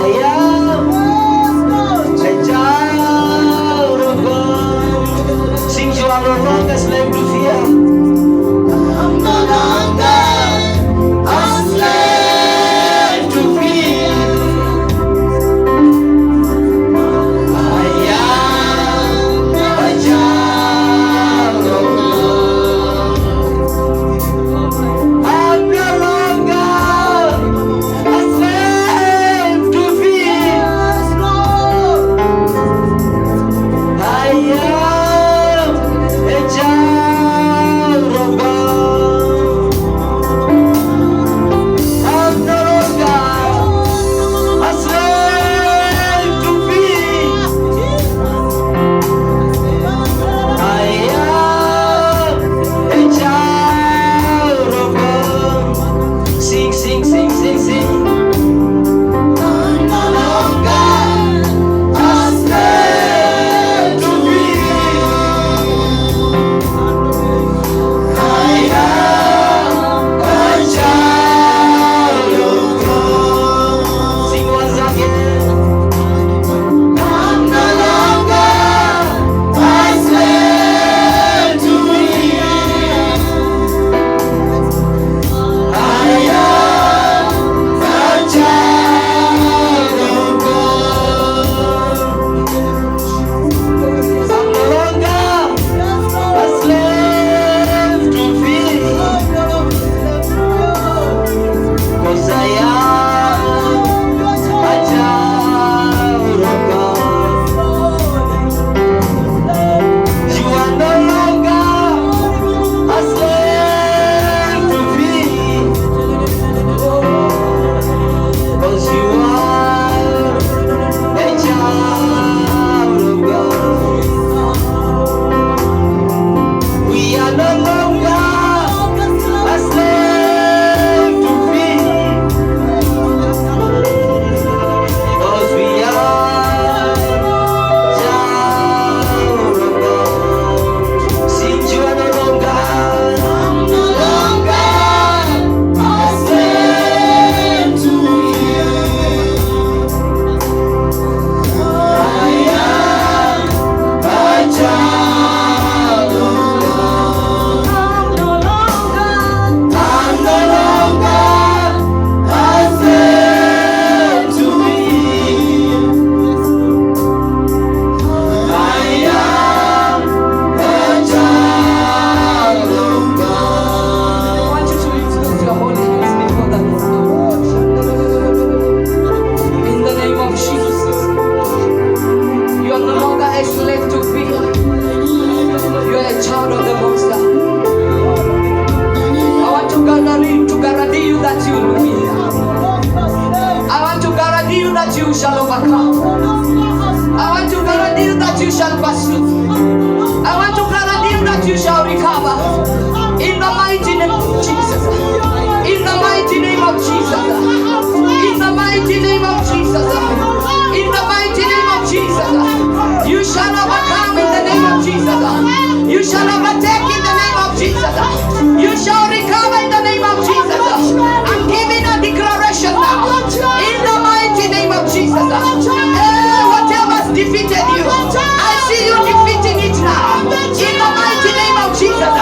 I that you shall overcome. I want to guarantee that you shall pursue. I want to guarantee that you shall recover. In the mighty name of Jesus. In the mighty name of Jesus. In the mighty name of Jesus. In the mighty name of Jesus. You shall overcome in the name of Jesus. You shall overtake in the name of Jesus. You shall recover in the name of Jesus. I'm giving a declaration now. In the mighty name of Jesus. Whatever's defeated you, I see you defeating it now. In the mighty name of Jesus.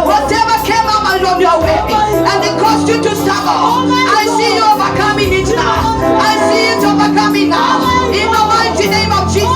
Whatever came up on your way and it caused you to stumble, I see you overcoming it now. I see it overcoming now. In the mighty name of Jesus.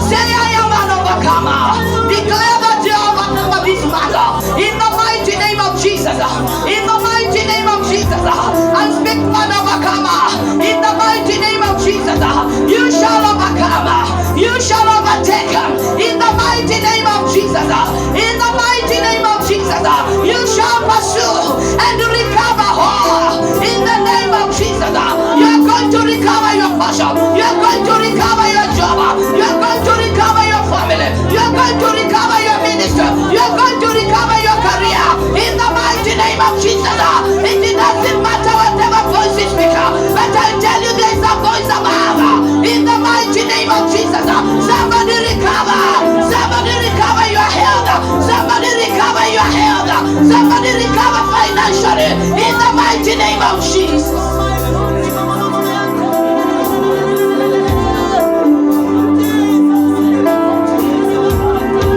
Say, I am an overcomer. Declare that you overcome this matter. In the mighty name of Jesus. In the mighty name of Jesus. And speak for an overcomer. In the mighty name of Jesus. You shall overcome. You shall overtake. In the mighty name of Jesus. In the mighty name of Jesus. You shall pursue and recover all. In the name of Jesus. You are going to recover your passion. You are going to recover your job. You are going to recover your family. You are going to recover your ministry. You are going to recover your career. In the mighty name of Jesus. It doesn't matter whatever voice is speaking, but I tell you there is a voice above. In the mighty name of Jesus. Somebody recover. Somebody recover your health. Somebody recover your health. Somebody recover financially. In the mighty name of Jesus.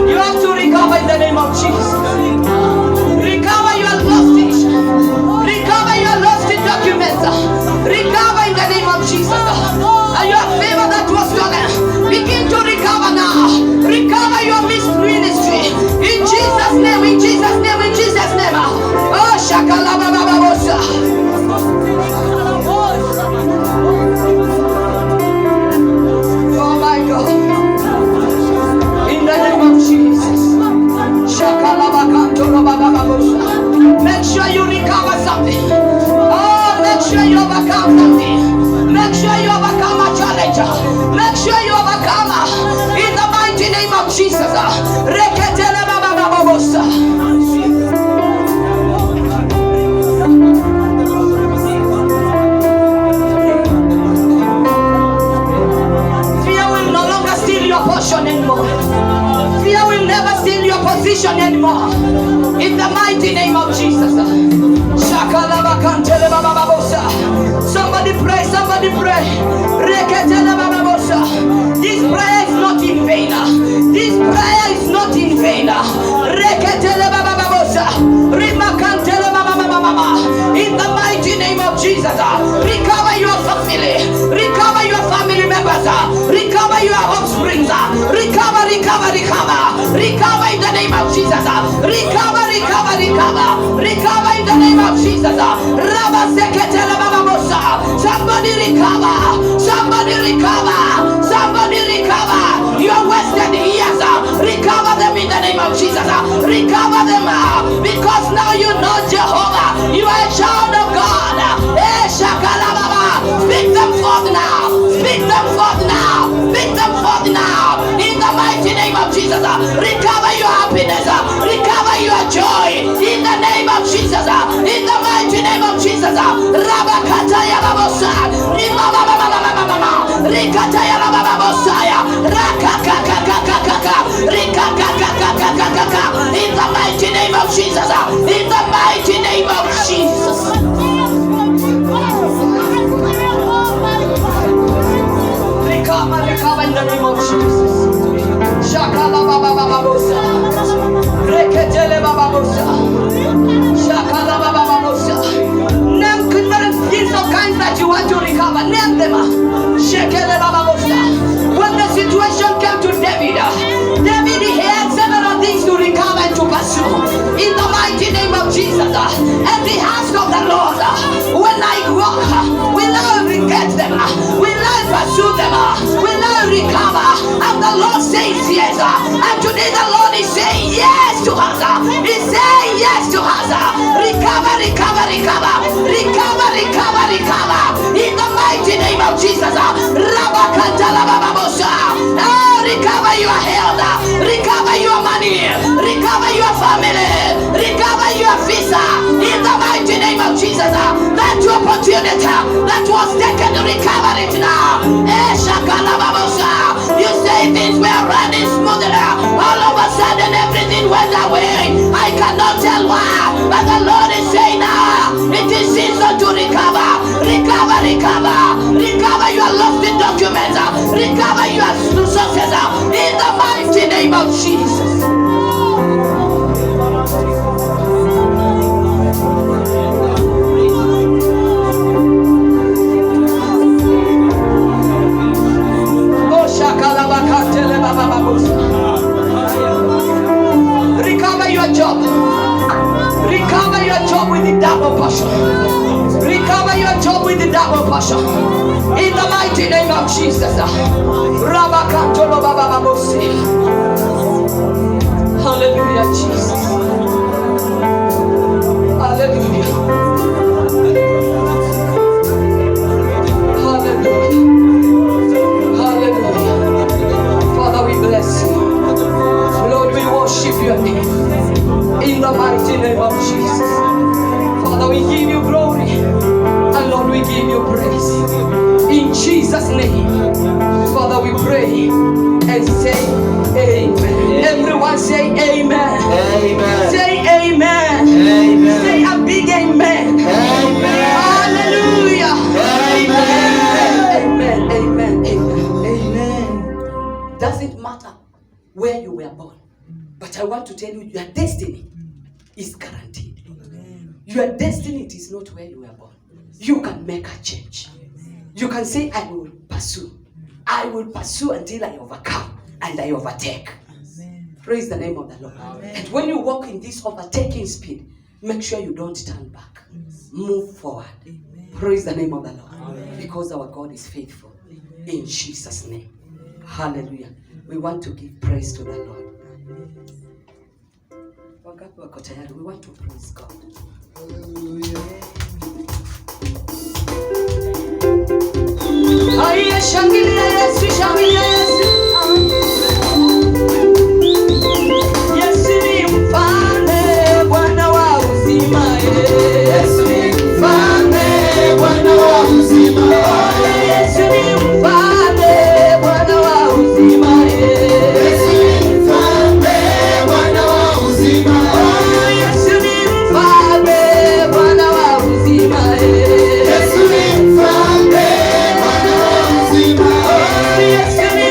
You have to recover in the name of Jesus. Recover your lost things. Recover your lost documents. Recover in the name of Jesus. And your favor that was stolen, begin to recover now. Recover your ministry. In Jesus' name, in Jesus' name, in Jesus' name. Oh, Shakalabababosa. Oh my God. In the name of Jesus. Make sure you recover something. Oh, make sure you overcome something. Make sure you overcome a challenge. Make sure you overcome in the mighty name of Jesus. Fear will no longer steal your portion anymore. Fear will never steal your position anymore. In the mighty name of Jesus. Somebody pray, somebody pray. This prayer is not in vain. This prayer is not in vain. In the mighty name of Jesus. Recover your family. Recover your family members. Recover your offspring. Recover, recover, recover. Recover in the name of Jesus. Recover, recover, recover. Recover in the name of Jesus. Somebody recover. Somebody recover. Somebody recover. Your wasted years. Recover them in the name of Jesus. Recover them because now you know Jehovah. You are a child of God. Speak them forth now. Speak them forth now. Speak them forth now. In the mighty name of Jesus. Recover your happiness. Recover your joy. In the name of Jesus. In the mighty name of Jesus. Rabakataya Babosa. Rikataya Babosaya. Rakakakakakaka. Rikakakakakaka. In the mighty name of Jesus. In the mighty name of Jesus. Recover in the name of Jesus. Shakala Baba Babosa. Reketele Babosa. Shakala Baba Babosa. Name things of kinds that you want to recover. Name them. Shekele Babosa. When the situation came to David, he had several things to recover and to pursue. In the mighty name of Jesus. And the house of the Lord, when I walk, will I get them? Will I pursue them? Will I recover? And the Lord says yes. And today the Lord is saying yes to us. He's saying yes to us. Recover, recover, recover. Recover, recover, recover. In the mighty name of Jesus. family. Recover your visa in the mighty name of Jesus. That opportunity that was taken, recover it now. You say things were running smoothly. All of a sudden everything went away. I cannot tell why, but the Lord is saying now, it is season to recover. Recover, recover, recover your lost documents. Recover your resources in the mighty name of Jesus. Recover your job. Recover your job with the double portion. Recover your job with the double portion. In the mighty name of Jesus. Hallelujah, Jesus. Hallelujah. Bless you. Lord, we worship your name in the mighty name of Jesus. Father, we give you glory, and Lord, we give you praise in Jesus' name. Father, we pray and say amen. Everyone say amen. Amen. Say amen. Amen. Say a big amen. Amen. Hallelujah. Amen. Amen. Amen. Amen. Doesn't matter where you were born, but I want to tell you, your destiny is guaranteed. Your destiny is not where you were born. You can make a change. You can say, I will pursue. I will pursue until I overcome and I overtake. Praise the name of the Lord. And when you walk in this overtaking speed, make sure you don't turn back. Move forward. Praise the name of the Lord. Because our God is faithful. In Jesus' name. Hallelujah. We want to give praise to the Lord. We want to praise God. Hallelujah. Shangilia Yesu, shangilia Yesu. Yesu ni mfalme, Bwana wa uzima. Yesu ni mfalme, Bwana wa uzima. Yesu ni mfalme, Bwana wa uzima. Yesu ni mfalme, Bwana wa uzima. Yesu ni mfalme, Bwana wa uzima. Yesu ni mfalme, Bwana wa uzima. Yesu ni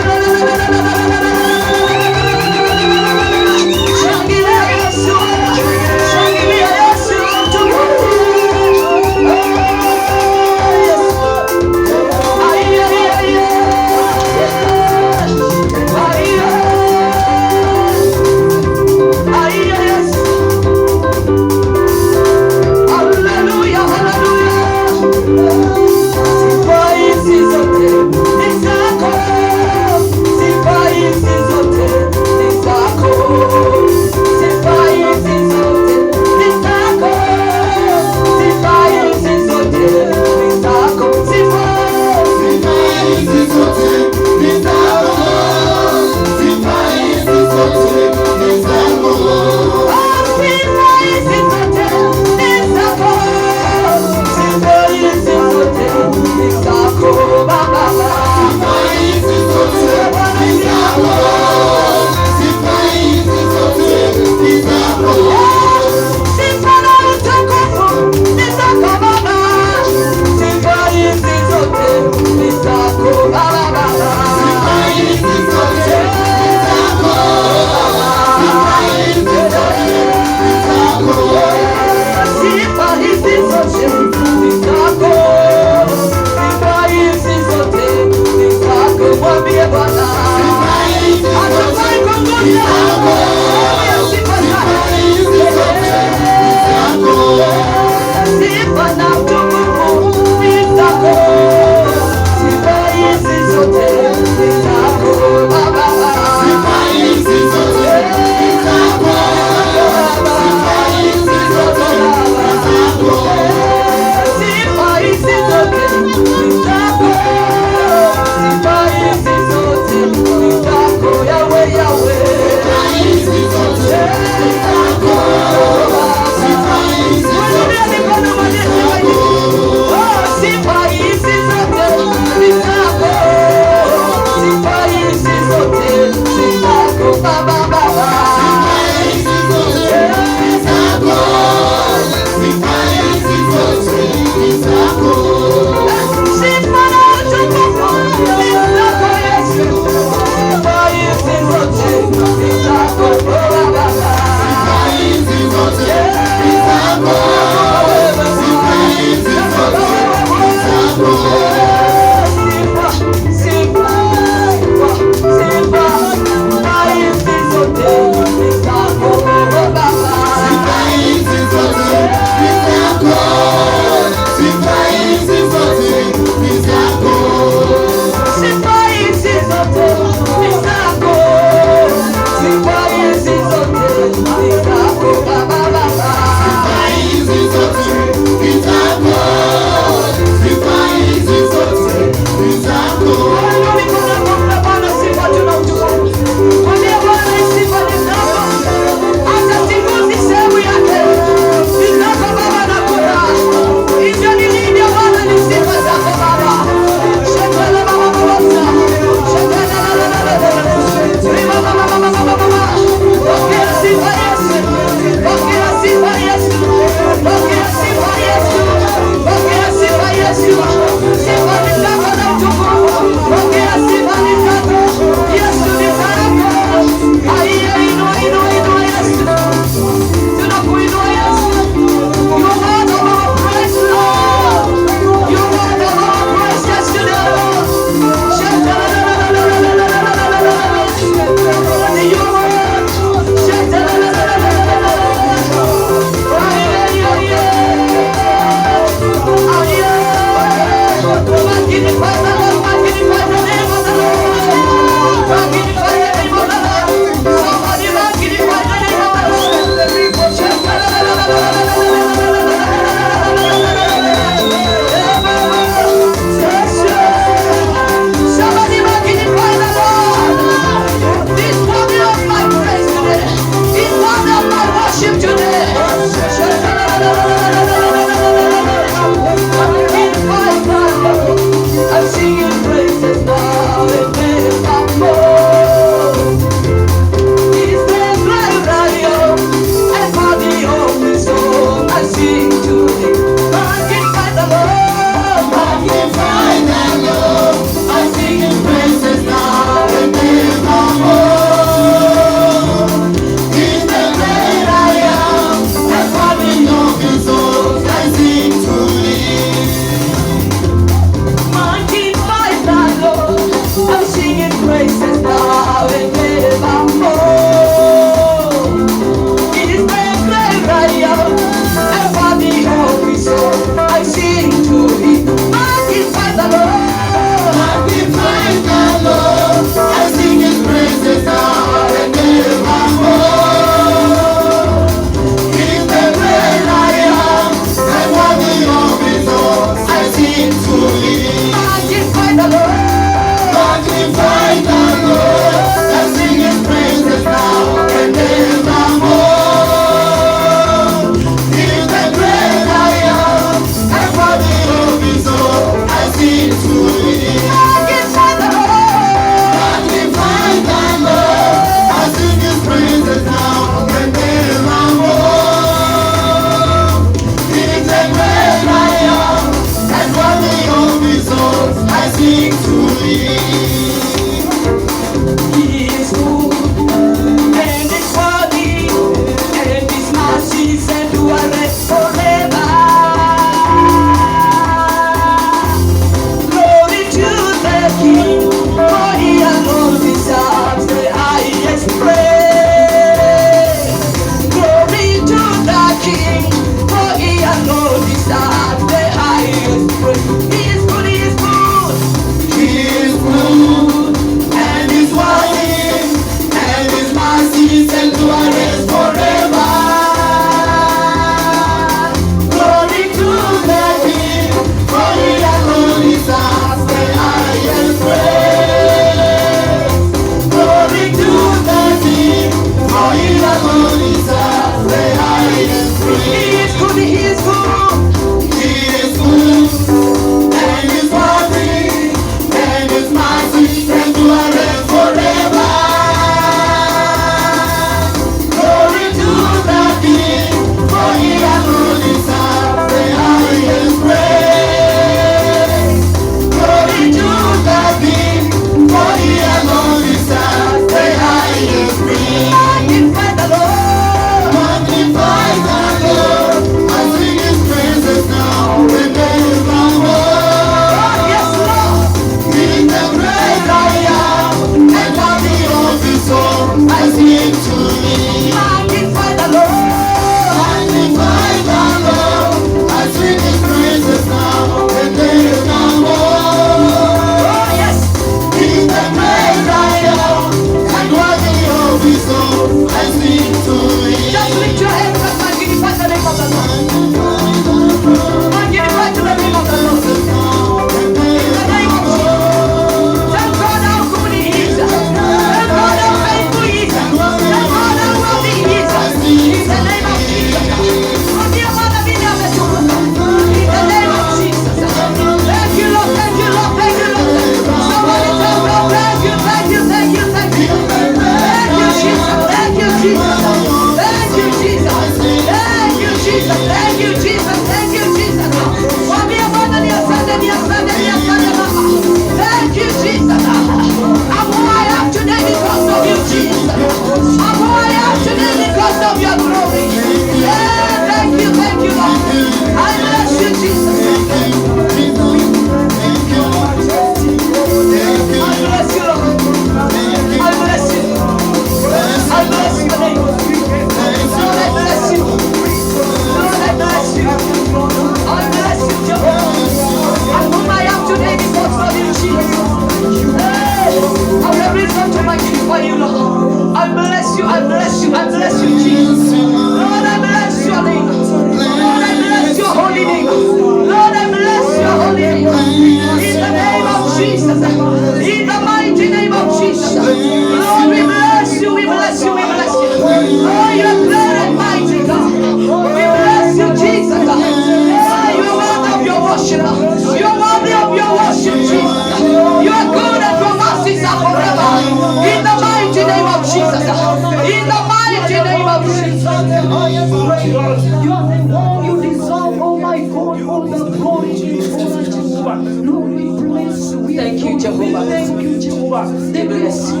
God. You are the one you deserve, oh my God, all the glory is for Jehovah. Lord, we bless you. Thank you, Jehovah. Thank you, Jehovah. We bless you.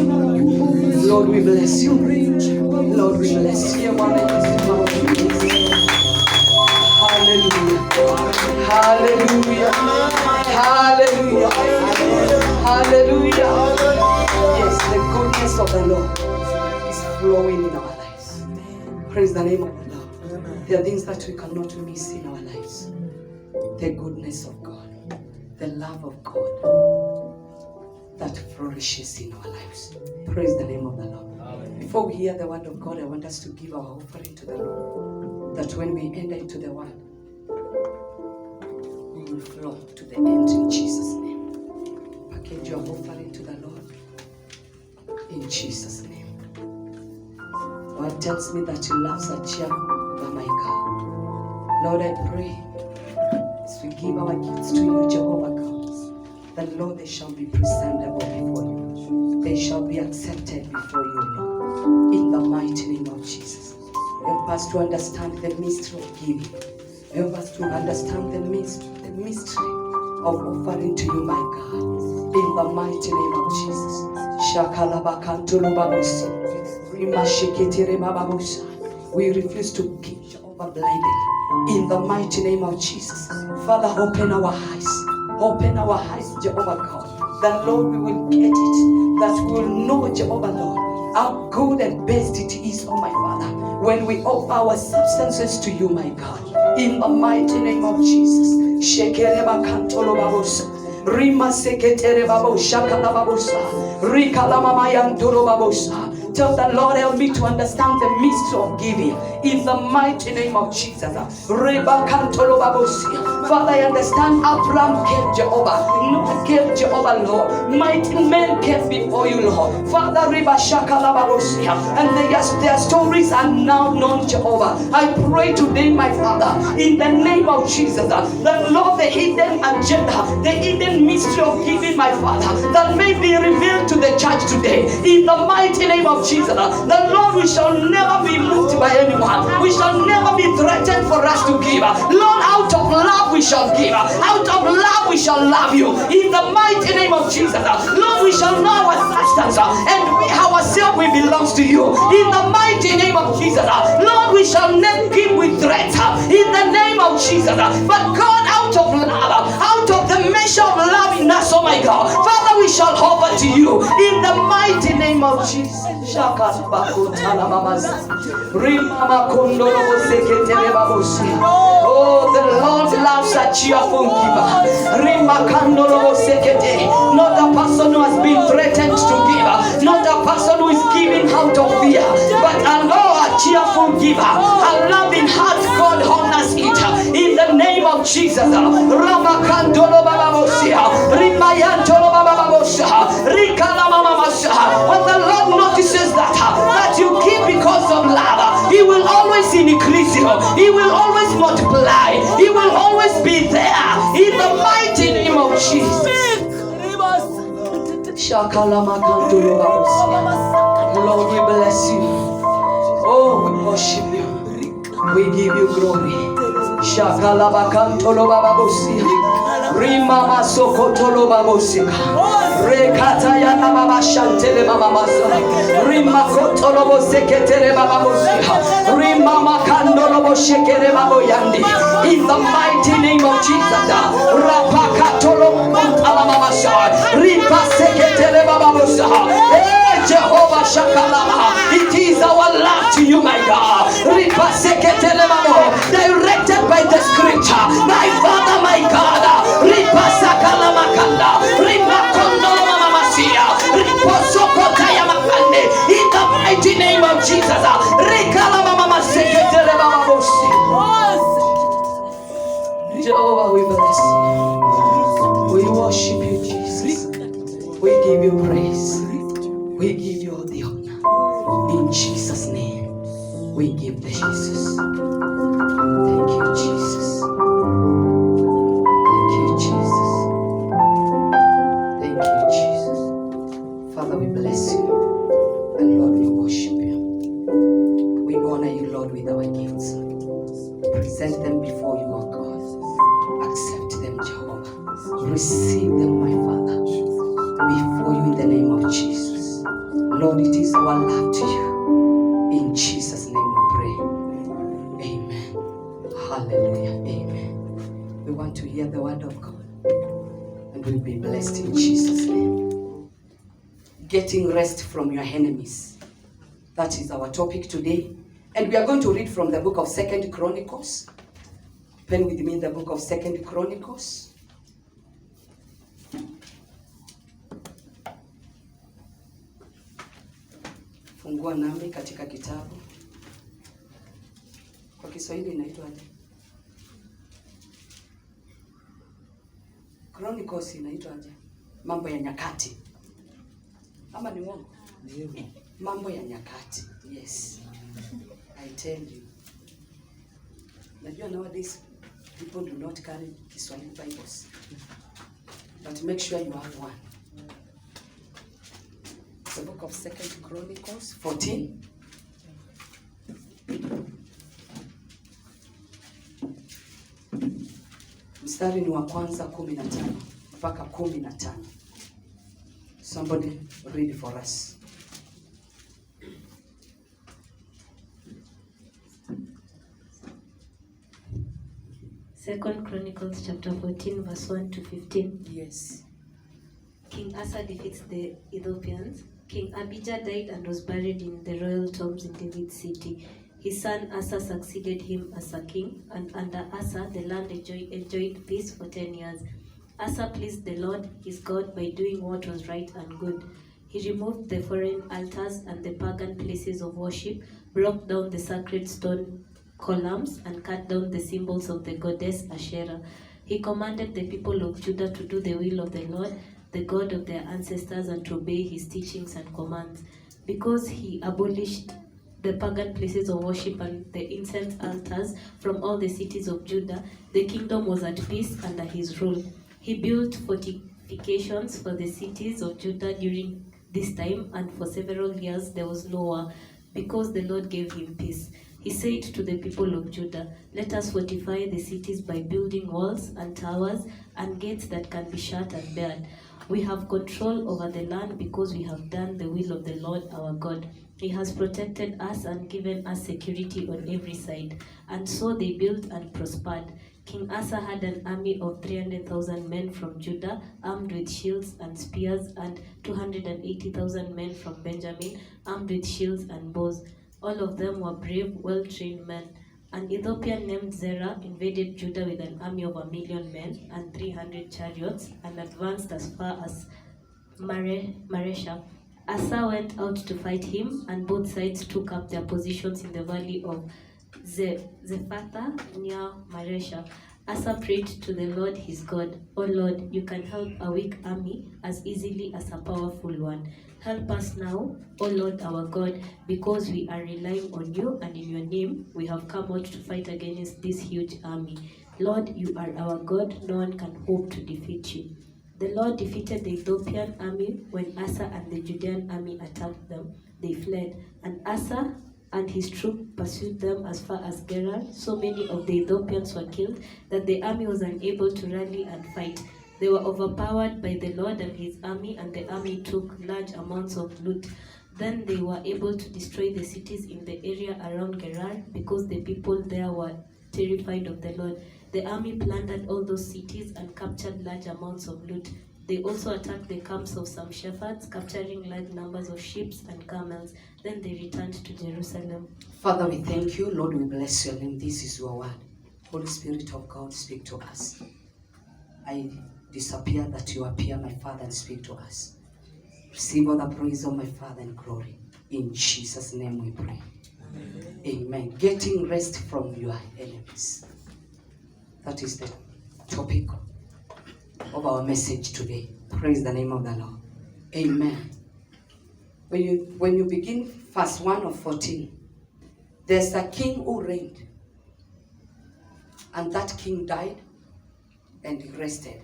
Lord, we bless you. Lord, we bless you. Hallelujah. Hallelujah. Hallelujah. Hallelujah. Yes, the goodness of the Lord is flowing in our lives. Praise the name of the Lord. There are things that we cannot miss in our lives. The goodness of God, the love of God that flourishes in our lives. Praise the name of the Lord. Before we hear the word of God, I want us to give our offering to the Lord. That when we enter into the word, we will flow to the end in Jesus' name. Package your offering to the Lord in Jesus' name. God tells me that He loves a cheerful my God. Lord, I pray as we give our gifts to you, Jehovah God, that Lord, they shall be presentable before you. They shall be accepted before you, Lord, in the mighty name of Jesus. Help us to understand the mystery of giving. Help us to understand the mystery of offering to you, my God, in the mighty name of Jesus. We refuse to give Jehovah blindly. In the mighty name of Jesus. Father, open our eyes. Open our eyes, Jehovah God. That Lord, we will get it. That we will know, Jehovah Lord, how good and best it is, oh my Father, when we offer our substances to you, my God. In the mighty name of Jesus. Shekereba kantolo babosa. Rima seketere babosha kalababosa. Rikala mama yantolo babosa. Tell the Lord, help me to understand the mystery of giving. In the mighty name of Jesus. Reba kantolo babosia. Father, I understand Abraham gave Jehovah. Noah gave Jehovah, Lord. Mighty men came before you, Lord. Father, Reba shakala babosia. And their stories are now known, Jehovah. I pray today, my Father, in the name of Jesus, that Lord, the hidden agenda, the hidden mystery of giving, my Father, that may be revealed to the church today. In the mighty name of Jesus, that Lord, we shall never be moved by anyone. We shall never be threatened for us to give. Lord, out of love we shall give. Out of love we shall love you. In the mighty name of Jesus, Lord, we shall know our substance, and we ourselves we belongs to you. In the mighty name of Jesus, Lord, we shall never give with threats. In the name of Jesus, but God, out of love, out of the measure of love in us, oh my God, Father, we shall offer to you. In the mighty name of Jesus. Oh, the Lord loves a cheerful giver. Not a person who has been threatened to give, not a person who is giving out of fear, but a cheerful giver. A loving heart, God honors it. In the name of Jesus. When the Lord notices that you give because of love, He will always increase you. He will always multiply. He will always be there. In the mighty name of Jesus. Lord, we bless you. Oh, we worship you. We give you glory. Shakalabakantolo bababosia. Rimama sokotolo babosia. Rekataya na mama shantele mama masa. Rimakotolo boseketele bababosia. Rimama kandolo boshekere baboyandi. In the mighty name of Jesus. Rapakatolo kontala mama sha. Ripaseketele bababosia. Jehovah Shakalama, it is our love to you, my God. Directed by the scripture, my Father, my God. In the mighty name of Jesus. Jehovah, we bless you. We worship you, Jesus. We give you praise. We give you all the honor. In Jesus' name, we give the Jesus. present them before you, O God. Accept them, Jehovah. Receive them, my Father, before you in the name of Jesus. Lord, it is our love to you. In Jesus' name we pray. Amen. Hallelujah. Amen. We want to hear the word of God, and we'll be blessed in Jesus' name. Getting rest from your enemies. That is our topic today. And we are going to read from the book of 2 Chronicles. Open with me in the book of 2 Chronicles. Fungua nami katika kitabu. Kwa Kiswahili inaitwaje? Chronicles inaitwaje? Mambo ya Nyakati. Ama ni uongo? Mambo ya Nyakati. Yes. I tell you. Najua nowadays people do not carry Kiswahili Bibles. But make sure you have one. The book of 2 Chronicles 14. Mstari ni wa kwanza 15 mpaka 15. Somebody read for us. Second Chronicles chapter 14 verse 1 to 15. Yes. King Asa defeats the Ethiopians. King Abijah died and was buried in the royal tombs in David's city. His son Asa succeeded him as a king, and under Asa the land enjoyed peace for 10 years. Asa pleased the Lord his God by doing what was right and good. He removed the foreign altars and the pagan places of worship, broke down the sacred stone columns, and cut down the symbols of the goddess Asherah. He commanded the people of Judah to do the will of the Lord, the God of their ancestors, and to obey his teachings and commands. Because he abolished the pagan places of worship and the incense altars from all the cities of Judah, the kingdom was at peace under his rule. He built fortifications for the cities of Judah during this time, and for several years there was no war, because the Lord gave him peace. He said to the people of Judah, "Let us fortify the cities by building walls and towers and gates that can be shut and barred. We have control over the land because we have done the will of the Lord our God. He has protected us and given us security on every side." And so they built and prospered. King Asa had an army of 300,000 men from Judah, armed with shields and spears, and 280,000 men from Benjamin, armed with shields and bows. All of them were brave, well-trained men. An Ethiopian named Zerah invaded Judah with an army of 1,000,000 men and 300 chariots, and advanced as far as Maresha. Asa went out to fight him, and both sides took up their positions in the valley of Zephathah near Maresha. Asa prayed to the Lord his God, "O Lord, you can help a weak army as easily as a powerful one. Help us now, O Lord our God, because we are relying on you, and in your name we have come out to fight against this huge army. Lord, you are our God, no one can hope to defeat you." The Lord defeated the Ethiopian army when Asa and the Judean army attacked them. They fled, and Asa and his troops pursued them as far as Gerar. So many of the Ethiopians were killed that the army was unable to rally and fight. They were overpowered by the Lord and his army, and the army took large amounts of loot. Then they were able to destroy the cities in the area around Gerar because the people there were terrified of the Lord. The army plundered all those cities and captured large amounts of loot. They also attacked the camps of some shepherds, capturing large numbers of sheep and camels. Then they returned to Jerusalem. Father, we thank you. Lord, we bless your name. This is your word. Holy Spirit of God, speak to us. I disappear that you appear, my Father, and speak to us. Receive all the praise of my Father and glory. In Jesus' name we pray. Amen. Getting rest from your enemies. That is the topic of our message today. Praise the name of the Lord. Amen. When you begin verse 1 of 14, there's a king who reigned, and that king died and he rested.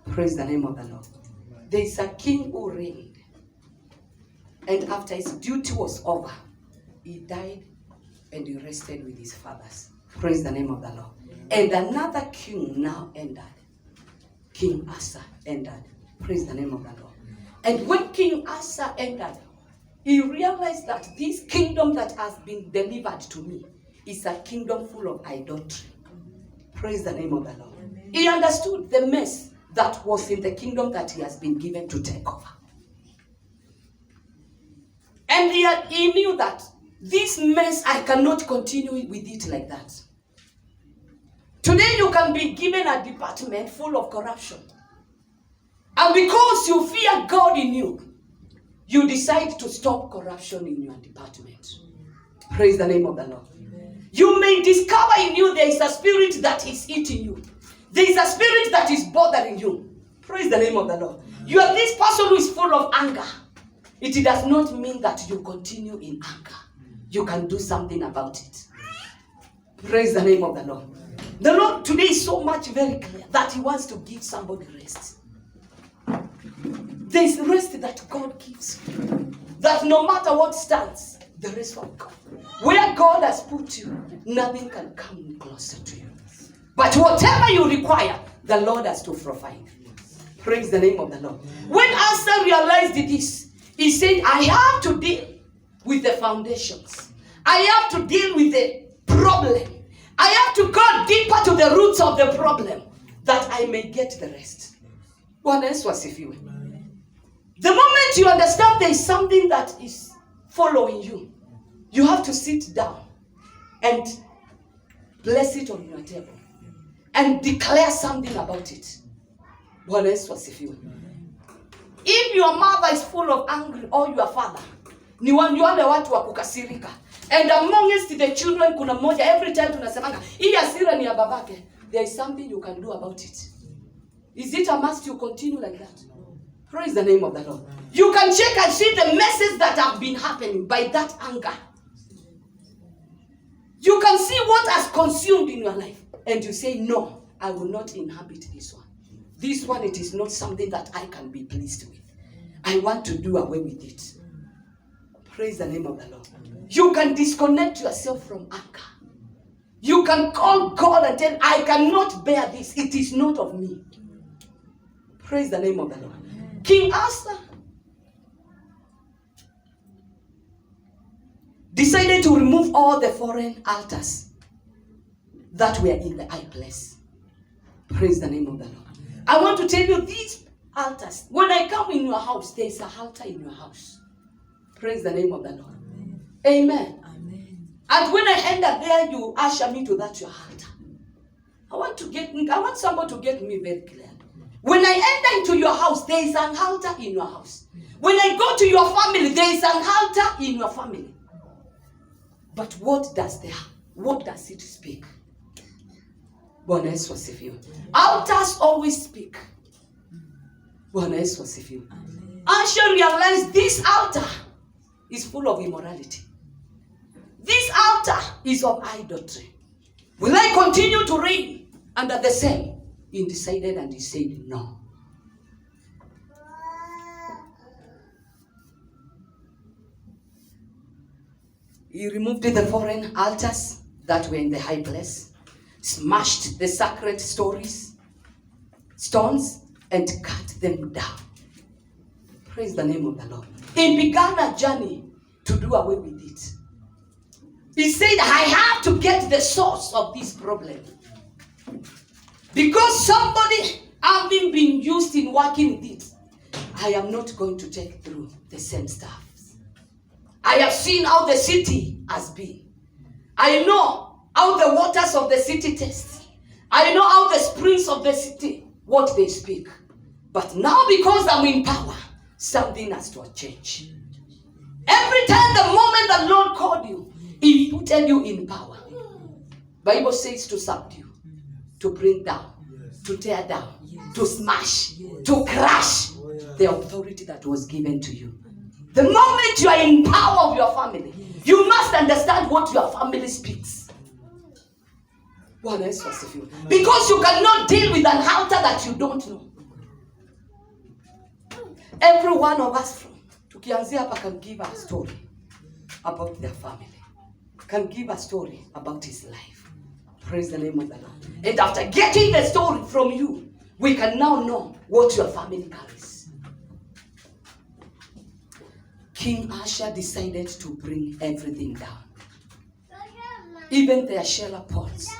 Praise the name of the Lord. There is a king who reigned, and after his duty was over, he died and he rested with his fathers. Praise the name of the Lord. And another king now entered. King Asa entered. Praise the name of the Lord. And when King Asa entered, he realized that this kingdom that has been delivered to me is a kingdom full of idolatry. Praise the name of the Lord. He understood the mess that was in the kingdom that he has been given to take over. And he knew that this mess, I cannot continue with it like that. Today you can be given a department full of corruption. And because you fear God in you, you decide to stop corruption in your department. Praise the name of the Lord. Amen. You may discover in you there is a spirit that is eating you. There is a spirit that is bothering you. Praise the name of the Lord. You are this person who is full of anger. It does not mean that you continue in anger. You can do something about it. Praise the name of the Lord. The Lord today is so much very clear that he wants to give somebody rest. There is rest that God gives you. That no matter what stands, the rest from God. Where God has put you, nothing can come closer to you. But whatever you require, the Lord has to provide. Praise the name of the Lord. When Asa realized this, he said, I have to deal with the foundations. I have to deal with the problem. I have to go deeper to the roots of the problem that I may get the rest. The moment you understand there is something that is following you, you have to sit down and place it on your table and declare something about it. If your mother is full of anger or your father, ni wale watu wa kukasirika. And amongst the children kuna mmoja, every time tunasemanga hii hasira ni ya babake, there is something you can do about it. Is it a must you continue like that? Praise the name of the Lord. You can check and see the messes that have been happening by that anger. You can see what has consumed in your life. And you say, no, I will not inhabit this one. This one, it is not something that I can be pleased with. I want to do away with it. Praise the name of the Lord. You can disconnect yourself from anger. You can call God and tell, I cannot bear this. It is not of me. Praise the name of the Lord. King Asa decided to remove all the foreign altars that were in the high place. Praise the name of the Lord. I want to tell you these altars. When I come in your house, there is an altar in your house. Praise the name of the Lord. Amen. Amen. And when I enter there, you usher me to that your altar. I want somebody to get me very clear. When I enter into your house, there is an altar in your house. When I go to your family, there is an altar in your family. But what does it speak? Altars always speak. Asher realized this altar is full of immorality. This altar is of idolatry. Will I continue to reign under the same? He decided and he said no. He removed the foreign altars that were in the high place, smashed the sacred stones, and cut them down. Praise the name of the Lord. He began a journey to do away with it. He said, I have to get the source of this problem. Because somebody having been used in working with it, I am not going to take through the same stuff. I have seen how the city has been. I know how the waters of the city taste. I know how the springs of the city, what they speak. But now because I'm in power, something has to change. Every time the moment the Lord called you, He put you in power. Bible says to subdue, to bring down, to tear down, to smash, to crush the authority that was given to you. The moment you are in power of your family, you must understand what your family speaks. Because you cannot deal with an altar that you don't know. Every one of us tukianzia hapa can give a story about their family. Can give a story about his life. Praise the name of the Lord. And after getting the story from you, we can now know what your family carries. King Asa decided to bring everything down. Even their Shelah pots.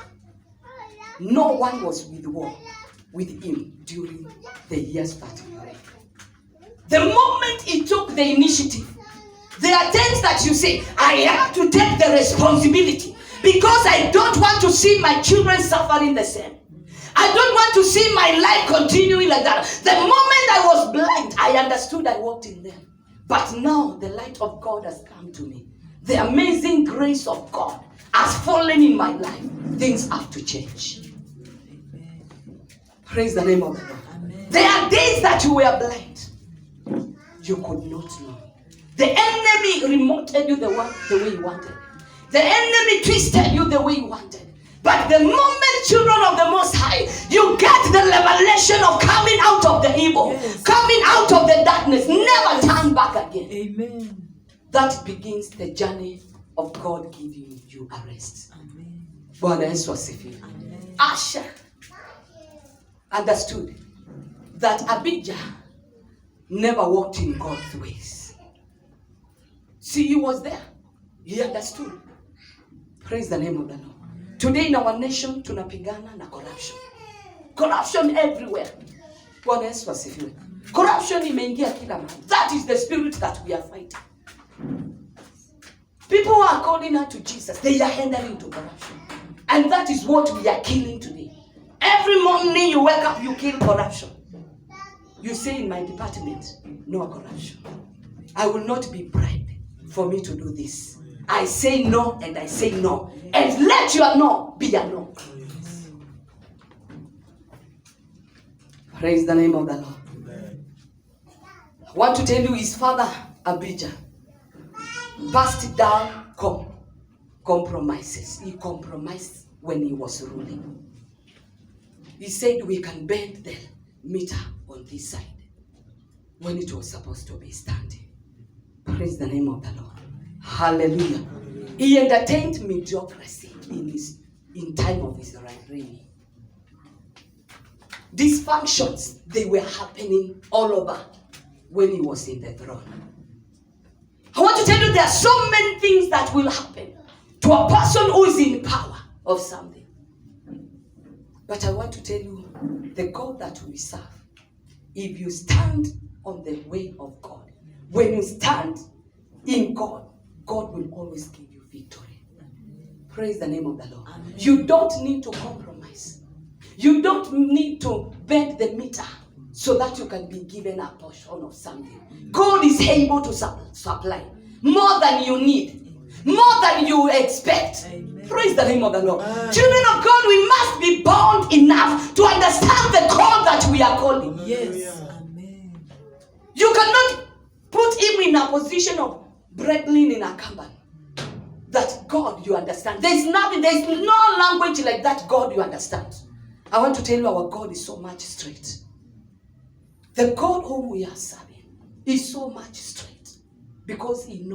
No one was with him during the years that he reigned. The moment he took the initiative, there are things that you say, I have to take the responsibility because I don't want to see my children suffering the same. I don't want to see my life continuing like that. The moment I was blind, I understood I walked in them. But now the light of God has come to me. The amazing grace of God has fallen in my life. Things have to change. Praise the name of the Lord. Amen. There are days that you were blind. You could not know. The enemy remoted you the way you wanted. The enemy twisted you the way you wanted. But the moment, children of the Most High, you get the revelation of coming out of the evil, coming out of the darkness, never turn back again. Amen. That begins the journey of God giving you a rest. Amen. Bwana Yesu asifiwe. Asa understood that Abijah never walked in God's ways. See, he was there. He understood. Praise the name of the Lord. Today in our nation, tunapigana na corruption. Corruption everywhere. Bwana Yesu asifiwe. Corruption imeingia kila mahali. That is the spirit that we are fighting. People who are calling out to Jesus, they are handling to corruption. And that is what we are killing today. Every morning you wake up, you kill corruption. You say in my department, no corruption. I will not be bribed for me to do this. I say no and I say no. And let your no be a no. Praise the name of the Lord. I want to tell you his father, Abijah, passed down compromises. He compromised when he was ruling. He said we can bend the meter on this side when it was supposed to be standing. Praise the name of the Lord. Hallelujah. He entertained mediocrity in time of his reign. These functions, they were happening all over when he was in the throne. I want to tell you there are so many things that will happen to a person who is in power of something. But I want to tell you, the God that we serve, if you stand on the way of God, when you stand in God, God will always give you victory. Praise the name of the Lord. Amen. You don't need to compromise. You don't need to bend the meter so that you can be given a portion of something. God is able to supply more than you need, more than you expect. Amen. Praise the name of the Lord. Amen. Children of God, we must be bound enough to understand the call that we are calling. Yes. Amen. You cannot put him in a position of breadling in a company. That God you understand. There's no language like that God you understand. I want to tell you our God is so much straight. The God whom we are serving is so much straight. Because he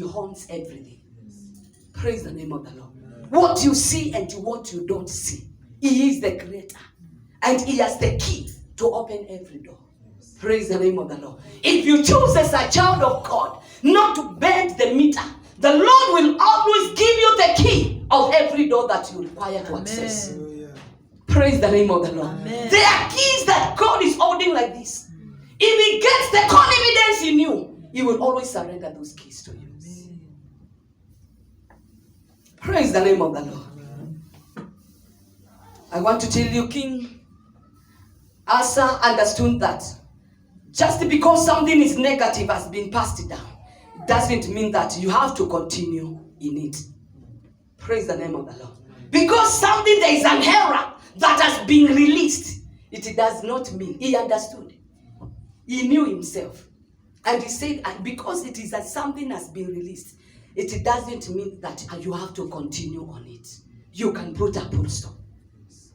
owns everything. Praise the name of the Lord. What you see and what you don't see. He is the creator. And he has the key to open every door. Praise the name of the Lord. If you choose as a child of God not to bend the meter, the Lord will always give you the key of every door that you require to access. Praise the name of the Lord. Amen. There are keys that God is holding like this. If he gets the confidence in you, he will always surrender those keys to you. Praise the name of the Lord. I want to tell you, King Asa understood that just because something is negative has been passed down, doesn't mean that you have to continue in it. Praise the name of the Lord. Because something, there is an error that has been released, it does not mean. He understood. He knew himself. And he said, because it is something has been released, it doesn't mean that you have to continue on it. You can put a full stop.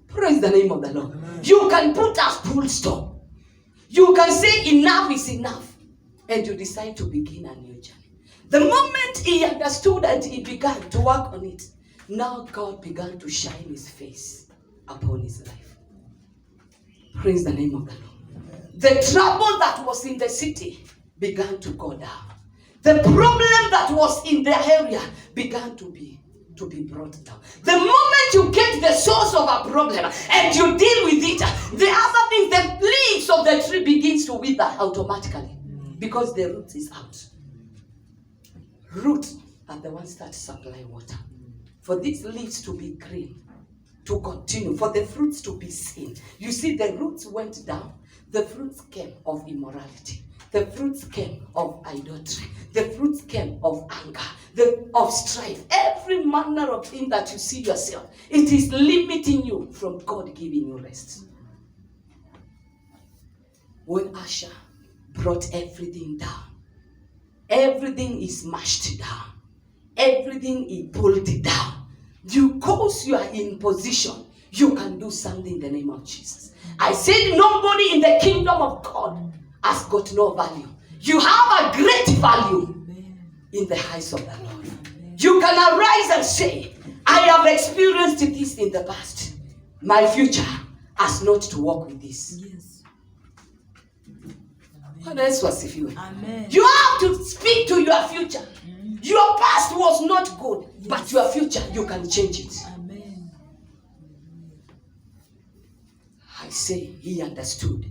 Praise the name of the Lord. Amen. You can put a full stop. You can say enough is enough. And you decide to begin a new journey. The moment he understood and he began to work on it, Now God began to shine his face upon his life. Praise the name of the Lord. The trouble that was in the city began to go down. The problem that was in the area began to be brought down. The moment you get the source of a problem and you deal with it, the other thing, the leaves of the tree begins to wither automatically because the roots is out. Roots are the ones that supply water. For these leaves to be green, to continue, for the fruits to be seen. You see, the roots went down. The fruits came of immorality. The fruits came of idolatry. The fruits came of anger, of strife. Every manner of thing that you see yourself, it is limiting you from God giving you rest. When Asher brought everything down, everything is mashed down. Everything he pulled it down. Because you are in position, you can do something in the name of Jesus. I said nobody in the kingdom of God has got no value. You have a great value in the eyes of the Lord. You can arise and say, I have experienced this in the past. My future has not to walk with this. Yes. Amen. You have to speak to your future. Your past was not good, but your future, you can change it. Amen. I say he understood.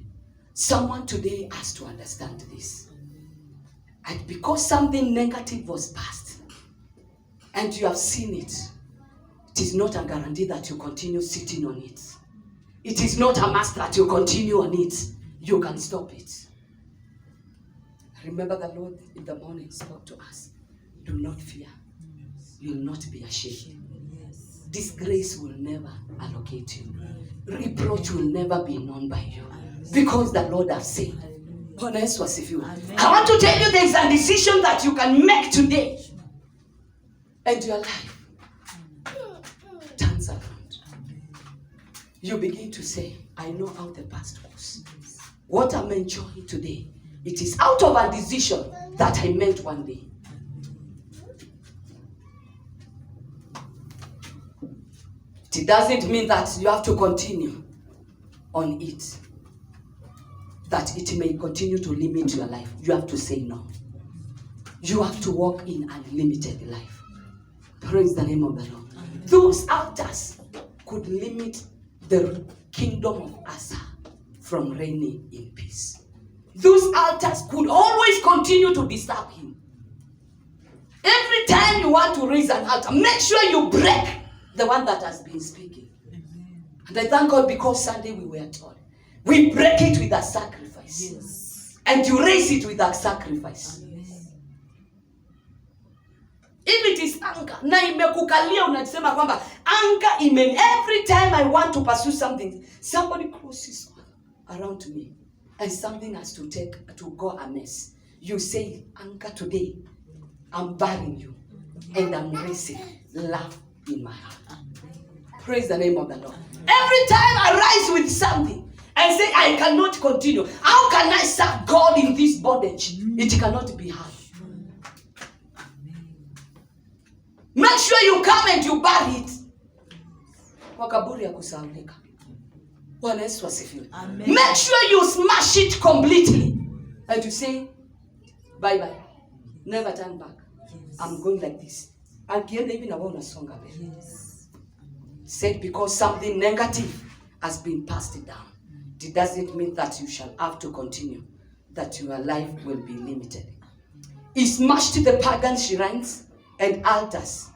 Someone today has to understand this. And because something negative was past, and you have seen it, it is not a guarantee that you continue sitting on it. It is not a must that you continue on it. You can stop it. Remember the Lord in the morning spoke to us. Do not fear. You will not be ashamed. Disgrace will never allocate you. Reproach will never be known by you. Because the Lord has said. I want to tell you there is a decision that you can make today. And your life turns around. You begin to say, I know how the past was. What I'm enjoying today, it is out of a decision that I meant one day. It doesn't mean that you have to continue on it, that it may continue to limit your life. You have to say no. You have to walk in unlimited life. Praise the name of the Lord. Those altars could limit the kingdom of Asa from reigning in peace. Those altars could always continue to disturb him. Every time you want to raise an altar, make sure you break the one that has been speaking. And I thank God because Sunday we were taught. We break it with a sacrifice. Yes. And you raise it with a sacrifice. Yes. If it is anger, na imekukalia unasema kwamba anger every time I want to pursue something, somebody crosses around me and something has to go amiss. You say, anger today, I'm burying you and I'm raising love in my heart. Praise the name of the Lord. Every time I rise with something and say, I cannot continue. How can I serve God in this bondage? It cannot be hard. Make sure you come and you bury it. Wakaburi ya kusaulika. Bwana Yesu asifiwe. Make sure you smash it completely. And you say, bye bye. Never turn back. Yes. I'm going like this. Akienda hivi na wewe unasonga mbele. Said because something negative has been passed down. It doesn't mean that you shall have to continue. That your life will be limited. He smashed the pagan shrines and altars.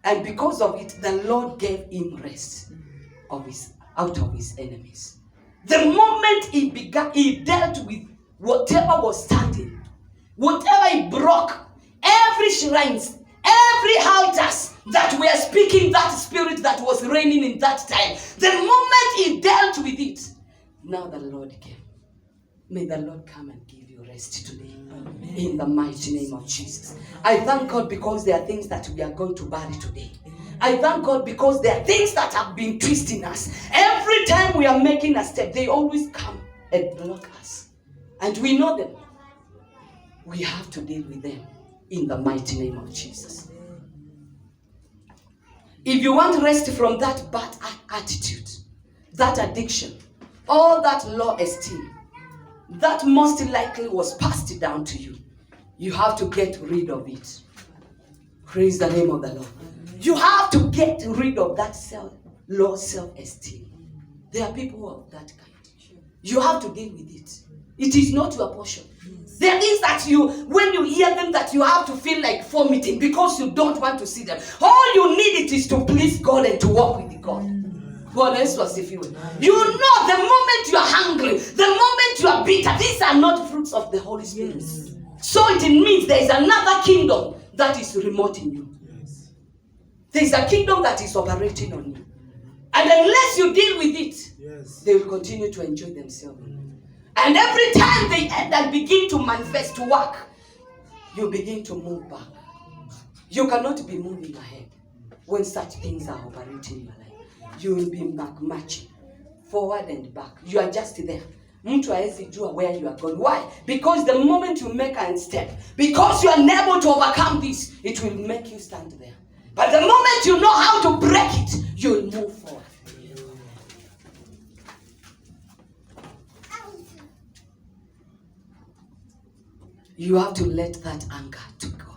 And because of it, the Lord gave him rest out of his enemies. The moment he dealt with whatever was standing, whatever he broke, every shrines, every altars that were speaking that spirit that was reigning in that time, the moment he dealt with it, now the Lord came. May the Lord come and give you rest today. Amen. In the mighty name of Jesus. I thank God because there are things that we are going to bury today. I thank God because there are things that have been twisting us. Every time we are making a step, they always come and block us. And we know them. We have to deal with them in the mighty name of Jesus. If you want rest from that bad attitude, that addiction, all that low esteem, that most likely was passed down to you, you have to get rid of it. Praise the name of the Lord. You have to get rid of that low self-esteem. There are people who are that kind. You have to deal with it. It is not your portion. There are things that when you hear them, that you have to feel like vomiting because you don't want to see them. All you need is to please God and to walk with God. God else was if you know the moment you are hungry, the moment you are bitter, these are not fruits of the Holy Spirit. Yes. So it means there is another kingdom that is remote in you. Yes. There is a kingdom that is operating on you. And unless you deal with it, yes, they will continue to enjoy themselves. And every time they end and begin to manifest, to work, you begin to move back. You cannot be moving ahead when such things are operating in your life. You will be marching forward and back. You are just there. Mtu haezi jua where you are going. Why? Because the moment you make a step, because you are unable to overcome this, it will make you stand there. But the moment you know how to break it, you will move forward. You have to let that anger to go.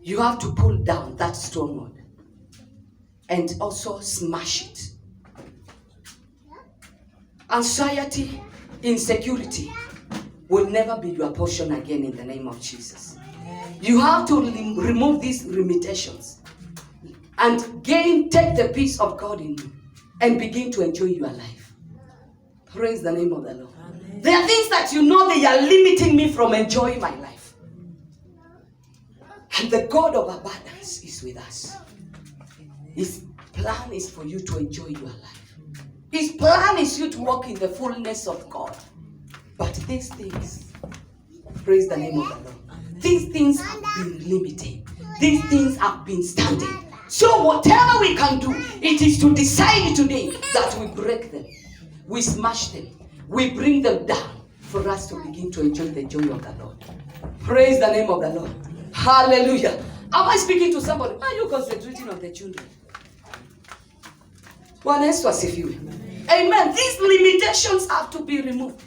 You have to pull down that stronghold and also smash it. Anxiety, insecurity will never be your portion again in the name of Jesus. You have to remove these limitations and take the peace of God in you and begin to enjoy your life. Praise the name of the Lord. Amen. There are things that they are limiting me from enjoying my life. And the God of abundance is with us. His plan is for you to enjoy your life. His plan is you to walk in the fullness of God. But these things, praise the name of the Lord, these things have been limited. These things have been standing. So whatever we can do, it is to decide today that we break them. We smash them. We bring them down for us to begin to enjoy the joy of the Lord. Praise the name of the Lord. Hallelujah. Am I speaking to somebody? Are you concentrating on the children? Amen. These limitations have to be removed.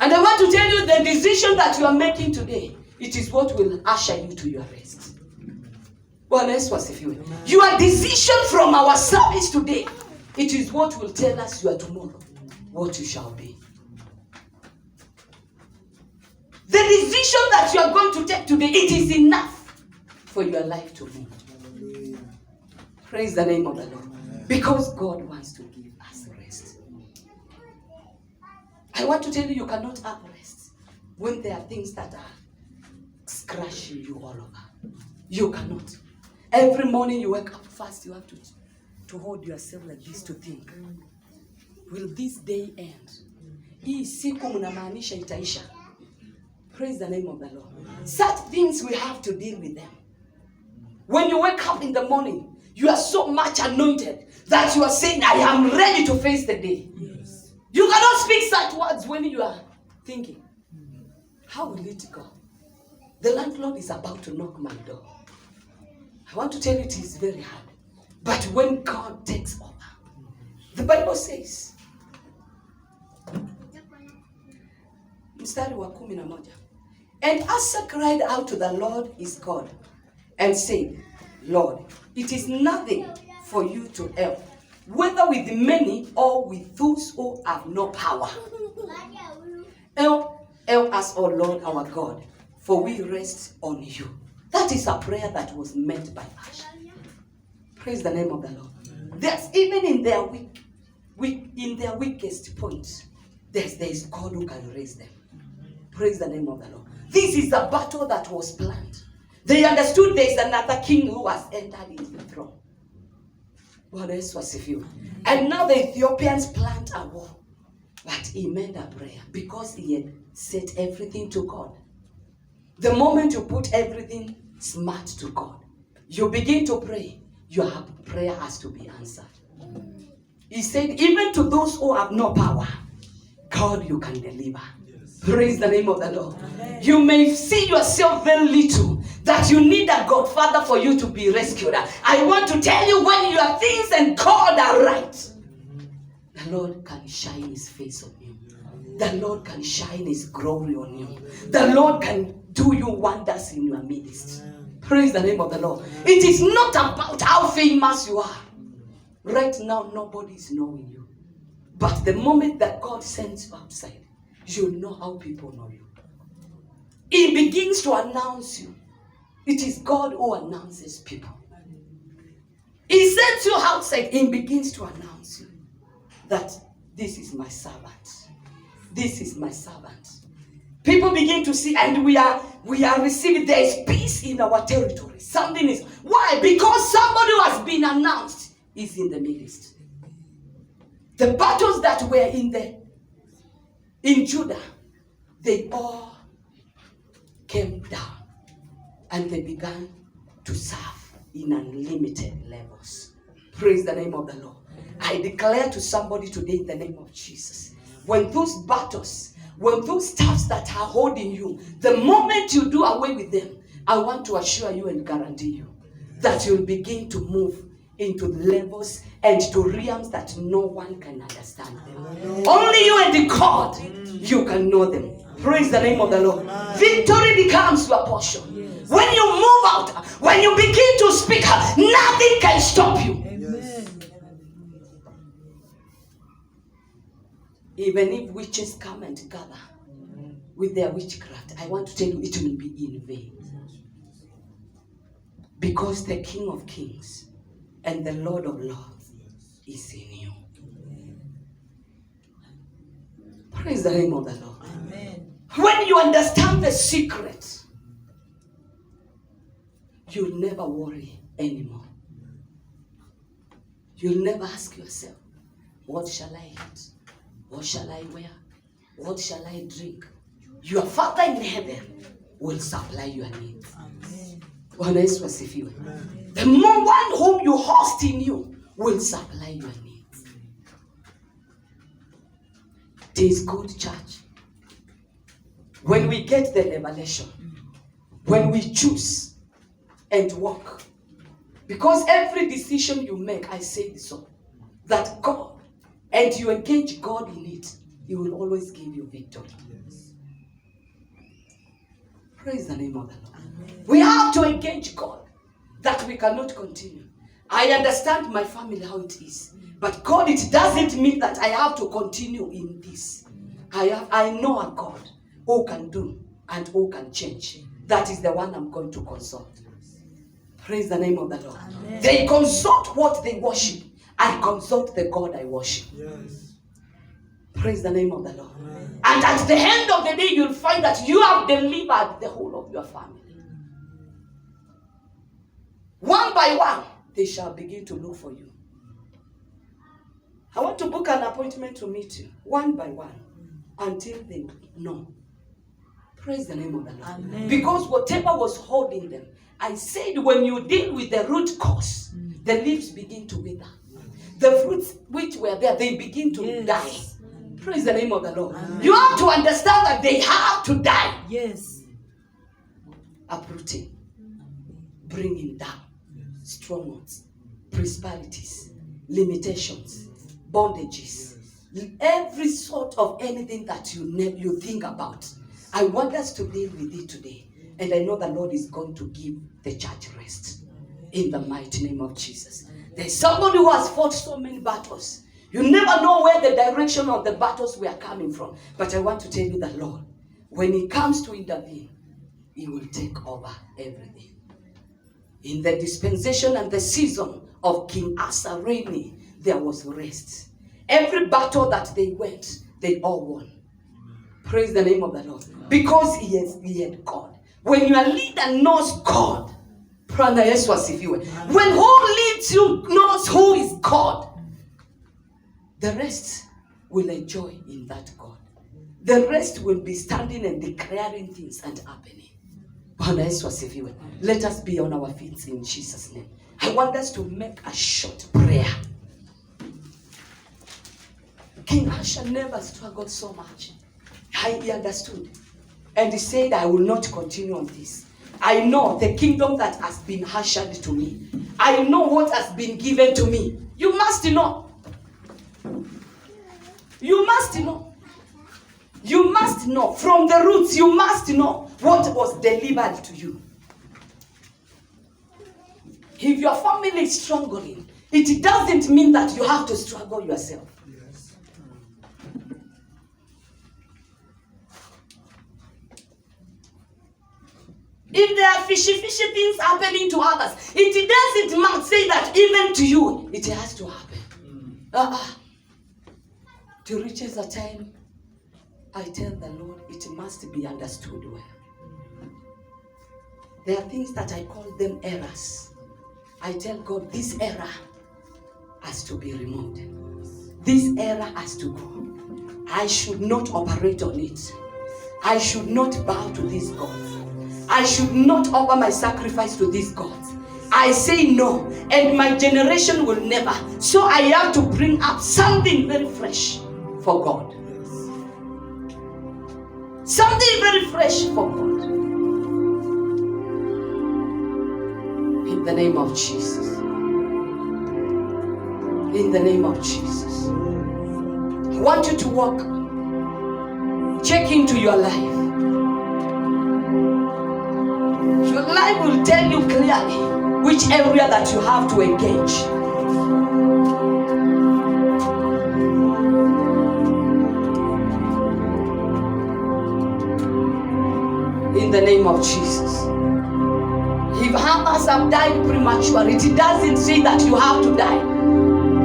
And I want to tell you, the decision that you are making today, it is what will usher you to your rest. Your decision from our service today, it is what will tell us your tomorrow, what you shall be. The decision that you are going to take today, it is enough for your life to move. Praise the name of the Lord. Because God wants to give us rest. I want to tell you, you cannot have rest when there are things that are scratching you all over. You cannot. Every morning you wake up fast, you have to hold yourself like this to think, will this day end? Hii siku mnamaanisha itaisha. Praise the name of the Lord. Such things we have to deal with them. When you wake up in the morning, you are so much anointed that you are saying, I am ready to face the day. Yes. You cannot speak such words when you are thinking, how will it go? The landlord is about to knock my door. I want to tell you, it is very hard. But when God takes over, the Bible says, mstari wa 11, and Asa cried out to the Lord his God and said, Lord, it is nothing for you to help, whether with many or with those who have no power. Help us, O Lord our God, for we rest on you. That is a prayer that was meant by Asha. Praise the name of the Lord. There's even in their weakest point, there is God who can raise them. Praise the name of the Lord. This is a battle that was planned. They understood there is another king who has entered into the throne. God else was with you. And now the Ethiopians planned a war. But he made a prayer because he had set everything to God. The moment you put everything smart to God, you begin to pray, your prayer has to be answered. He said, even to those who have no power, God, you can deliver. Yes. Praise the name of the Lord. Amen. You may see yourself very little, that that you need a godfather for you to be rescued. I want to tell you, when your things and God are right, the Lord can shine his face on you. The Lord can shine his glory on you. The Lord can do you wonders in your midst. Praise the name of the Lord. It is not about how famous you are. Right now, nobody is knowing you. But the moment that God sends you outside, you'll know how people know you. He begins to announce you. It is God who announces people. He sends you outside. He begins to announce you that this is my servant. This is my servant. People begin to see, and we are receiving. There is peace in our territory. Something is. Why? Because somebody who has been announced is in the midst. The battles that were in Judah, they all came down, and they began to serve in unlimited levels. Praise the name of the Lord. I declare to somebody today in the name of Jesus, when those battles, when those stuffs that are holding you, the moment you do away with them, I want to assure you and guarantee you that you'll begin to move into levels and to realms that no one can understand them. Only you and the God, you can know them. Praise the name of the Lord. Victory becomes your portion. When you move out, when you begin to speak, nothing can stop you. Even if witches come and gather with their witchcraft, I want to tell you, it will be in vain. Because the King of Kings and the Lord of Lords is in you. Praise the name of the Lord. Amen. When you understand the secret, you'll never worry anymore. You'll never ask yourself, what shall I eat? What shall I wear? What shall I drink? Your Father in heaven will supply your needs. Bwana Yesu asifiwe. The one whom you host in you will supply your needs. It is good, church, when we get the revelation, when we choose and walk. Because every decision you make, I say so, that God, and you engage God in it, He will always give you victory. Yes. Praise the name of the Lord. Amen. We have to engage God, that we cannot continue. I understand my family how it is, but God, it doesn't mean that I have to continue in this. I know a God who can do and who can change. That is the one I'm going to consult. Praise the name of the Lord. Amen. They consult what they worship. I consult the God I worship. Yes. Praise the name of the Lord. Amen. And at the end of the day, you'll find that you have delivered the whole of your family. One by one, they shall begin to look for you. I want to book an appointment to meet you, one by one, until they know. Praise the name of the Lord. Amen. Because whatever was holding them, I said, when you deal with the root cause, the leaves begin to wither. The fruits which were there, they begin to die. Praise the name of the Lord. Amen. You have to understand that they have to die. Yes. Uprooting, bringing down strongholds, principalities, limitations, bondages, every sort of anything that you think about. I want us to deal with it today. And I know the Lord is going to give the church rest in the mighty name of Jesus. There's somebody who has fought so many battles. You never know where the direction of the battles were coming from. But I want to tell you that Lord, when He comes to intervene, He will take over everything. In the dispensation and the season of King Asa reigning, there was rest. Every battle that they went, they all won. Praise the name of the Lord. Because he had God. When your leader knows God, when who leads you knows who is God, the rest will enjoy in that God. The rest will be standing and declaring things and happening. Let us be on our feet in Jesus' name. I want us to make a short prayer. King Asa never struggled so much. He understood. And he said, I will not continue on this. I know the kingdom that has been ushered to me. I know what has been given to me. You must know. You must know. You must know. From the roots, you must know what was delivered to you. If your family is struggling, it doesn't mean that you have to struggle yourself. Yes. If there are fishy things happening to others, it doesn't say that even to you, it has to happen. To reach a time, I tell the Lord, it must be understood well. There are things that I call them errors. I tell God, this error has to be removed. This error has to go. I should not operate on it. I should not bow to these gods. I should not offer my sacrifice to these gods. I say no, and my generation will never. So I have to bring up something very fresh for God. Something very fresh for God. In the name of Jesus. In the name of Jesus. I want you to walk. Check into your life. Your life will tell you clearly which area that you have to engage. In the name of Jesus. If others have died prematurely, it doesn't say that you have to die.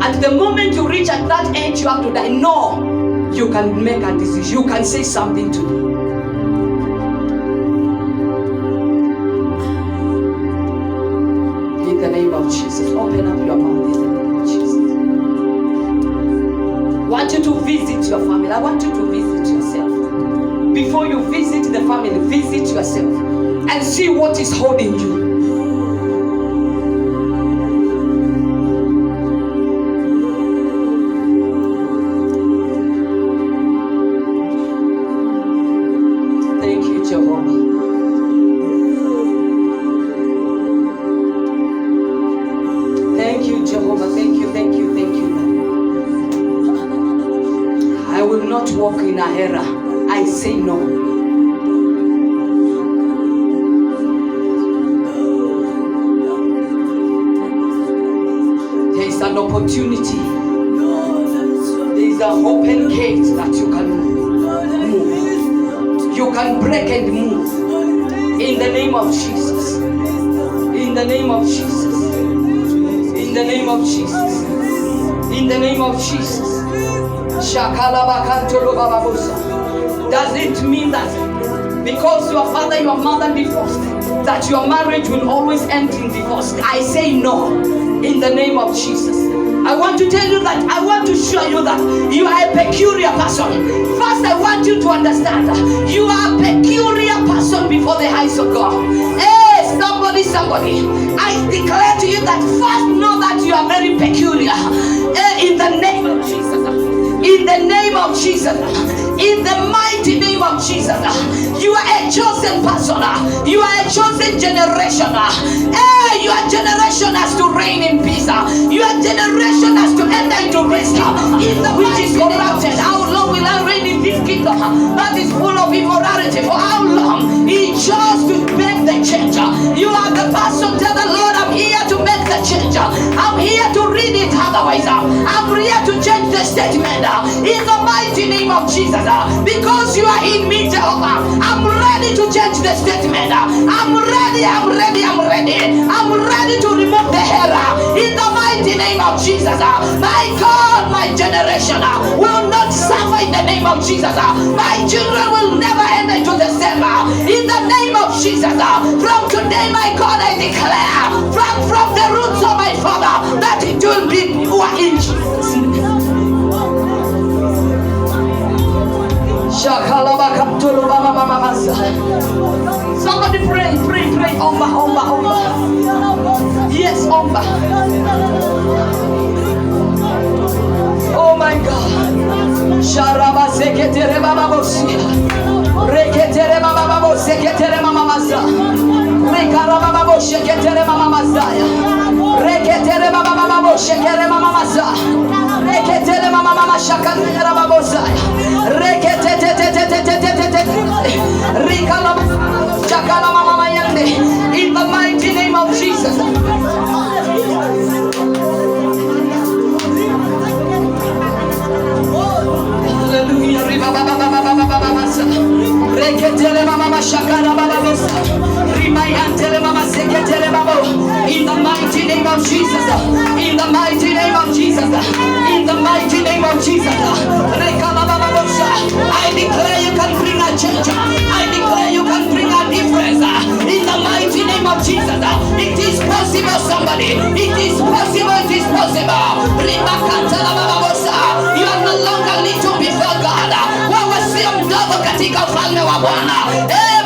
At the moment you reach at that age, you have to die. No, you can make a decision. You can say something to me. In the name of Jesus, open up your mouth. In the name of Jesus. I want you to visit your family. I want you to visit yourself. Before you visit the family, visit yourself and see what is holding you. Thank you, Jehovah. Thank you, Jehovah. Thank you, thank you, thank you. I will not walk in a error. I say no. There is an opportunity. There is an open gate that you can move. You can break and move. In the name of Jesus. In the name of Jesus. In the name of Jesus. In the name of Jesus. Shakalabakantolo bababusa. Does it mean that because your father, your mother divorced, that your marriage will always end in divorce? I say no, in the name of Jesus. I want to tell you that, I want to show you that you are a peculiar person. First, I want you to understand you are a peculiar person before the eyes of God. Hey, somebody, I declare to you that first know that you are very peculiar. In the name of Jesus. In the name of Jesus. In the mighty name of Jesus. You are a chosen person. You are a chosen generation. Hey, your generation has to reign in peace. Your generation has to enter into rest. In the which is corrupted. How long will I reign in this kingdom that is full of immorality? For how long? He chose to make the change. You are the person. Tell the Lord, I'm here to make the change. I'm here to read it otherwise. I'm here to change the statement. In the mighty name of Jesus. Because you are in me, Jehovah, I'm ready to change the statement. I'm ready to remove the error. In the mighty name of Jesus. My God, my generation will not suffer in the name of Jesus. My children will never enter into the same. In the name of Jesus. From today, my God, I declare from the roots of my father that it will be pure in Jesus' name. Somebody pray. Omba. Yes, Omba. Oh my God. Sharaba seketere baba bosia. Reketere baba bosia. Seketere mama masa. shekere mama masa. Reketele mama mama shakandera babosa. Reketetetetetetetetetete. Rikala shakala mama mayande. In the mighty name of Jesus. Hallelujah. Riba baba baba baba baba masa. Reketele mama shakara baba bosa. Rimayantele mama seketele baba. In the mighty name of Jesus. In the mighty name of Jesus. In the mighty name of Jesus. Rekala baba bosa. I declare you can bring a change. I declare you can bring a difference. In the mighty name of Jesus. It is possible, somebody. It is possible. It is possible. Rimakantala baba bosa. You are no longer little before God. Wewe sio mdogo katika ufalme wa Bwana.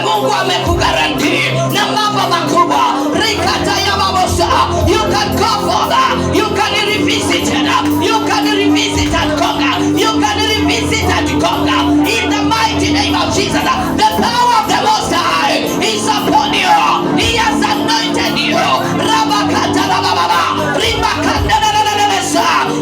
Mungu amekugaranti na mambo makubwa. Rikata ya babosa. You can go further. You can revisit it. You can revisit and conquer. You can revisit and conquer. In the mighty name of Jesus. The power of the Most High is upon you. He has anointed you. Rabakata la baba. Rimakanda la la la la.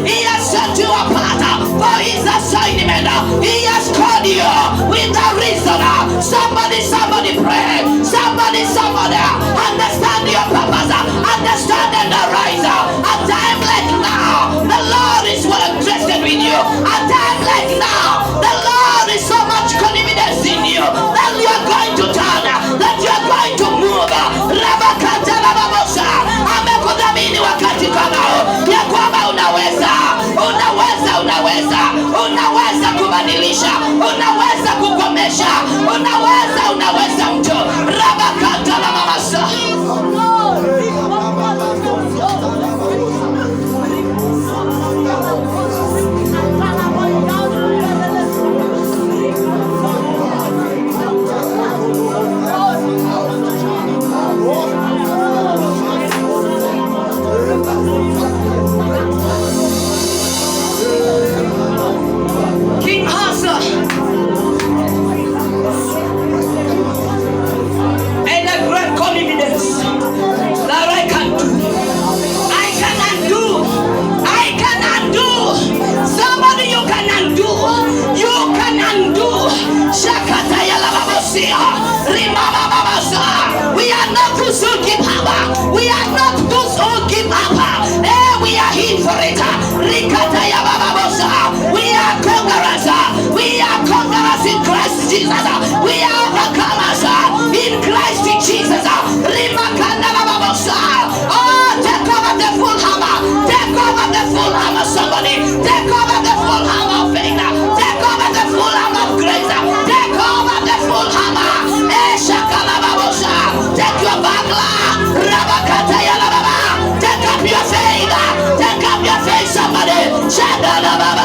He has set you apart for his assignment. He has called you with a reason. Somebody pray. Somebody understand your purpose. Understand and arise. A time like now, the Lord is well interested with you. A time like now, the Lord is so much confidence in you that you are going to turn, that you are going to move. Rabakata babosa. Amekudhamini wakati kama ya kwamba unaweza kubadilisha, unaweza kukomesha, unaweza mtu. Rabakata la mamasa. King Asa and a great confidence that I can do. Somebody, you can undo. Shakata ya la babosia. Rimama babasa. We are not those who give up. We are not those who give up. We are here for it. Rikata ya babosa. We are conquerors. We are conquerors in Christ Jesus. We are overcomers in Christ Jesus. Rimakanda babosa. Oh, take over the full hammer. Take over the full hammer, somebody. Take over the full hammer of faith. Take over the full hammer of grace. Take over the full hammer. Shakala babosa. Take your bagla. Rabakata ya la baba. Take up your faith. Take up your faith, somebody. Shakala baba.